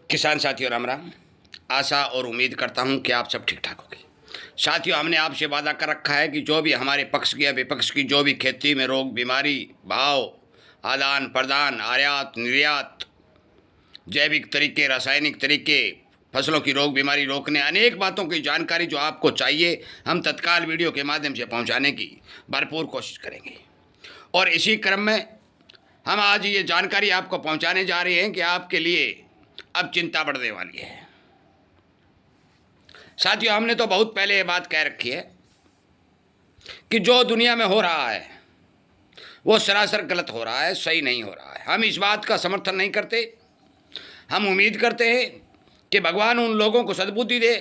किसान साथियों राम राम। आशा और उम्मीद करता हूं कि आप सब ठीक ठाक होंगे। साथियों, हमने आपसे वादा कर रखा है कि जो भी हमारे पक्ष की या विपक्ष की जो भी खेती में रोग बीमारी भाव आदान प्रदान आयात निर्यात जैविक तरीके रासायनिक तरीके फसलों की रोग बीमारी रोकने अनेक बातों की जानकारी जो आपको चाहिए हम तत्काल वीडियो के माध्यम से पहुंचाने की भरपूर कोशिश करेंगे। और इसी क्रम में हम आज ये जानकारी आपको पहुंचाने जा रहे हैं कि आपके लिए अब चिंता बढ़ने वाली है। साथियों, हमने तो बहुत पहले ये बात कह रखी है कि जो दुनिया में हो रहा है वो सरासर गलत हो रहा है, सही नहीं हो रहा है। हम इस बात का समर्थन नहीं करते। हम उम्मीद करते हैं कि भगवान उन लोगों को सद्बुद्धि दे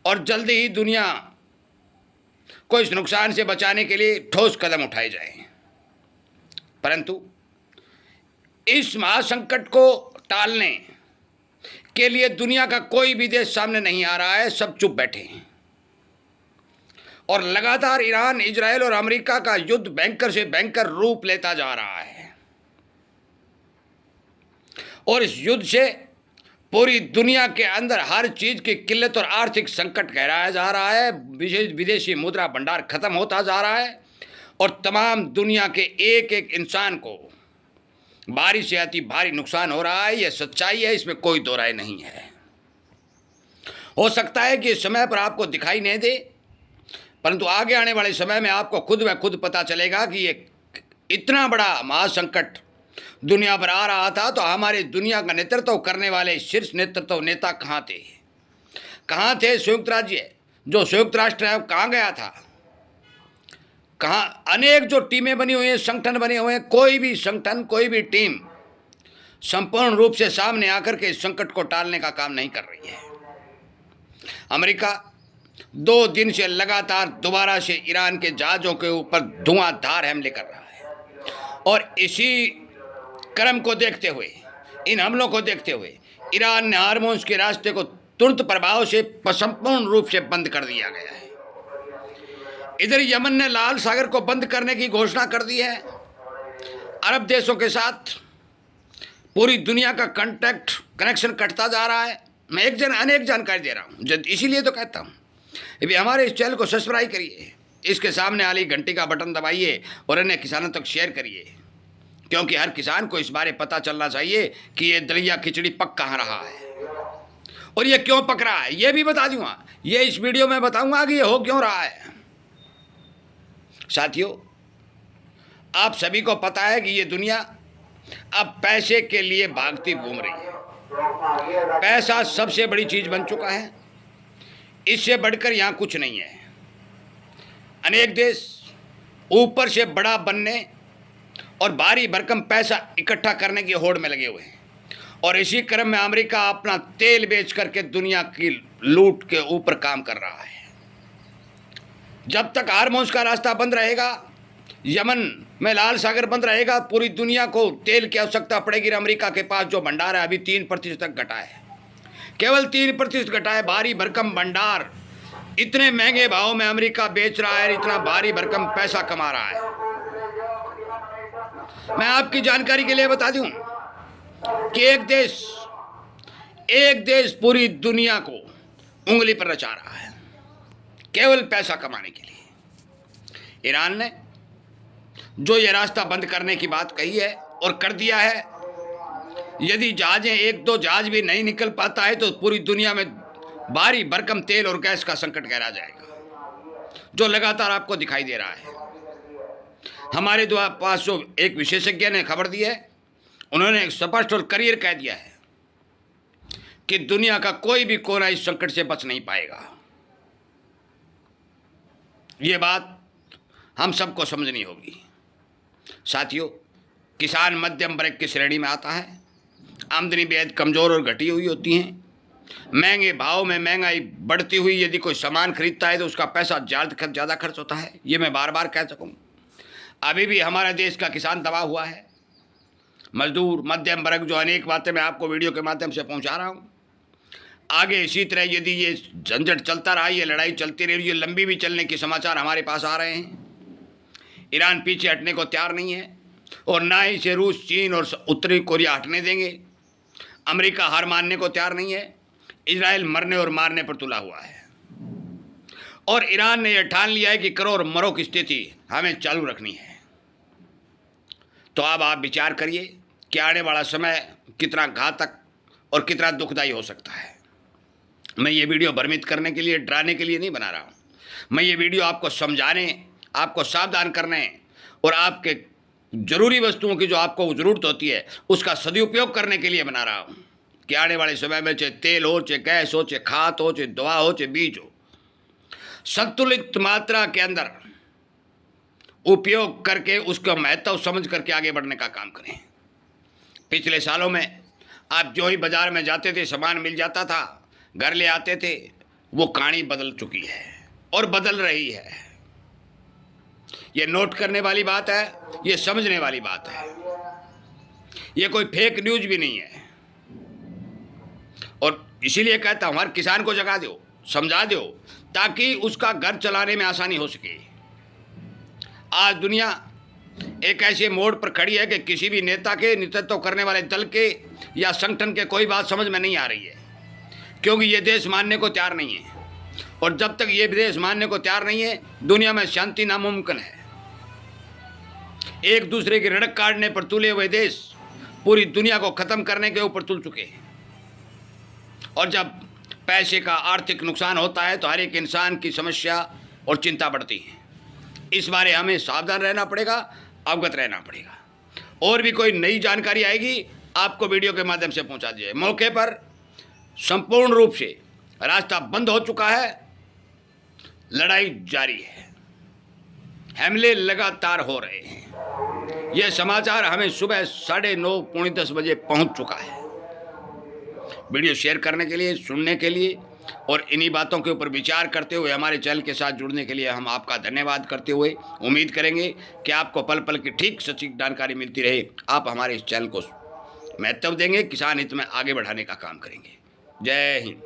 और जल्दी ही दुनिया को इस नुकसान से बचाने के लिए ठोस कदम उठाए जाएं। परंतु इस महासंकट को टालने के लिए दुनिया का कोई भी देश सामने नहीं आ रहा है, सब चुप बैठे हैं। और लगातार ईरान इजराइल और अमेरिका का युद्ध भयंकर से भयंकर रूप लेता जा रहा है और इस युद्ध से पूरी दुनिया के अंदर हर चीज की किल्लत और आर्थिक संकट गहराया जा रहा है। विदेशी मुद्रा भंडार खत्म होता जा रहा है और तमाम दुनिया के एक एक इंसान को भारी से अति भारी नुकसान हो रहा है। यह सच्चाई है, इसमें कोई दो राय नहीं है। हो सकता है कि इस समय पर आपको दिखाई नहीं दे, परंतु आगे आने वाले समय में आपको खुद ब खुद पता चलेगा कि ये इतना बड़ा महासंकट दुनिया पर आ रहा था तो हमारे दुनिया का नेतृत्व करने वाले शीर्ष नेतृत्व नेता कहाँ थे? कहाँ थे संयुक्त राज्य? जो संयुक्त राष्ट्र है कहाँ गया था? कहाँ अनेक जो टीमें बनी हुई हैं, संगठन बने हुए हैं, कोई भी संगठन कोई भी टीम संपूर्ण रूप से सामने आकर के इस संकट को टालने का काम नहीं कर रही है। अमेरिका 2 दिन से लगातार दोबारा से ईरान के जहाज़ों के ऊपर धुआंधार हमले कर रहा है और इसी क्रम को देखते हुए, इन हमलों को देखते हुए ईरान ने हार्मोन्स के रास्ते को तुरंत प्रभाव से संपूर्ण रूप से बंद कर दिया गया है। इधर यमन ने लाल सागर को बंद करने की घोषणा कर दी है। अरब देशों के साथ पूरी दुनिया का कनेक्शन कटता जा रहा है। मैं अनेक जानकारी दे रहा हूँ, इसीलिए तो कहता हूँ अभी हमारे इस चैनल को सब्सक्राइब करिए, इसके सामने वाली घंटी का बटन दबाइए और अन्य किसानों तक शेयर करिए, क्योंकि हर किसान को इस बारे पता चलना चाहिए कि ये दलिया खिचड़ी पक कहाँ रहा है और ये क्यों पक रहा है, ये भी बता दूंगा। ये इस वीडियो में बताऊंगा कि ये हो क्यों रहा है। साथियों, आप सभी को पता है कि ये दुनिया अब पैसे के लिए भागती घूम रही है। पैसा सबसे बड़ी चीज बन चुका है, इससे बढ़कर यहाँ कुछ नहीं है। अनेक देश ऊपर से बड़ा बनने और भारी भरकम पैसा इकट्ठा करने की होड़ में लगे हुए हैं और इसी क्रम में अमेरिका अपना तेल बेच करके दुनिया की लूट के ऊपर काम कर रहा है। जब तक हार्मोन्स का रास्ता बंद रहेगा, यमन में लाल सागर बंद रहेगा, पूरी दुनिया को तेल की आवश्यकता पड़ेगी। अमेरिका के पास जो भंडार है अभी 3% तक घटा है, केवल 3% घटा है। भारी भरकम भंडार इतने महंगे भाव में अमेरिका बेच रहा है, इतना भारी भरकम पैसा कमा रहा है। मैं आपकी जानकारी के लिए बता दूं कि एक देश पूरी दुनिया को उंगली पर रचा रहा है केवल पैसा कमाने के लिए। ईरान ने जो ये रास्ता बंद करने की बात कही है और कर दिया है, यदि जहाजें 1-2 जहाज भी नहीं निकल पाता है तो पूरी दुनिया में भारी भरकम तेल और गैस का संकट गहरा जाएगा, जो लगातार आपको दिखाई दे रहा है। हमारे पास जो एक विशेषज्ञ ने खबर दी है, उन्होंने एक स्पष्ट और क्लियर कह दिया है कि दुनिया का कोई भी कोना इस संकट से बच नहीं पाएगा। ये बात हम सबको समझनी होगी। साथियों, किसान मध्यम वर्ग की श्रेणी में आता है, आमदनी बेहद कमज़ोर और घटी हुई होती हैं। महंगे भाव में महंगाई बढ़ती हुई, यदि कोई सामान खरीदता है तो उसका पैसा ज़्यादा खर्च होता है। ये मैं बार बार कह सकूँ। अभी भी हमारे देश का किसान दबा हुआ है, मजदूर मध्यम वर्ग, जो अनेक बातें मैं आपको वीडियो के माध्यम से पहुंचा रहा हूं। आगे इसी तरह यदि ये झंझट चलता रहा, ये लड़ाई चलती रही, ये लंबी भी चलने के समाचार हमारे पास आ रहे हैं। ईरान पीछे हटने को तैयार नहीं है और ना ही से रूस, चीन और उत्तरी कोरिया हटने देंगे। अमेरिका हार मानने को तैयार नहीं है। इजराइल मरने और मारने पर तुला हुआ है और ईरान ने यह ठान लिया है कि करो और मरो की स्थिति हमें चालू रखनी है। तो अब आप विचार करिए कि आने वाला समय कितना घातक और कितना दुखदायी हो सकता है। मैं ये वीडियो भ्रमित करने के लिए, डराने के लिए नहीं बना रहा हूँ। मैं ये वीडियो आपको समझाने, आपको सावधान करने और आपके ज़रूरी वस्तुओं की जो आपको ज़रूरत होती है उसका सदुपयोग करने के लिए बना रहा हूँ कि आने वाले समय में चाहे तेल हो, चाहे गैस हो, चाहे खाद हो, चाहे दवा हो, चाहे बीज हो, संतुलित मात्रा के अंदर उपयोग करके उसका महत्व समझ करके आगे बढ़ने का काम करें। पिछले सालों में आप जो ही बाज़ार में जाते थे सामान मिल जाता था, घर ले आते थे, वो कहानी बदल चुकी है और बदल रही है। ये नोट करने वाली बात है, ये समझने वाली बात है। ये कोई फेक न्यूज़ भी नहीं है और इसीलिए कहता हूँ हर किसान को जगा दो, समझा दो ताकि उसका घर चलाने में आसानी हो सके। आज दुनिया एक ऐसे मोड़ पर खड़ी है कि किसी भी नेता के नेतृत्व करने वाले दल के या संगठन के कोई बात समझ में नहीं आ रही है, क्योंकि ये देश मानने को तैयार नहीं है और जब तक ये देश मानने को तैयार नहीं है दुनिया में शांति नामुमकिन है। एक दूसरे की रड़क काटने पर तुले हुए देश पूरी दुनिया को ख़त्म करने के ऊपर तुल चुके हैं और जब पैसे का आर्थिक नुकसान होता है तो हर एक इंसान की समस्या और चिंता बढ़ती है। इस बारे हमें सावधान रहना पड़ेगा, अवगत रहना पड़ेगा। और भी कोई नई जानकारी आएगी आपको वीडियो के माध्यम से पहुंचा दीजिए। मौके पर संपूर्ण रूप से रास्ता बंद हो चुका है, लड़ाई जारी है, हमले लगातार हो रहे हैं। यह समाचार हमें सुबह 9:30 पौने 10 बजे पहुंच चुका है। वीडियो शेयर करने के लिए, सुनने के लिए और इन्हीं बातों के ऊपर विचार करते हुए हमारे चैनल के साथ जुड़ने के लिए हम आपका धन्यवाद करते हुए उम्मीद करेंगे कि आपको पल पल की ठीक सटीक जानकारी मिलती रहे। आप हमारे इस चैनल को महत्व देंगे, किसान हित में आगे बढ़ाने का काम करेंगे। जय हिंद।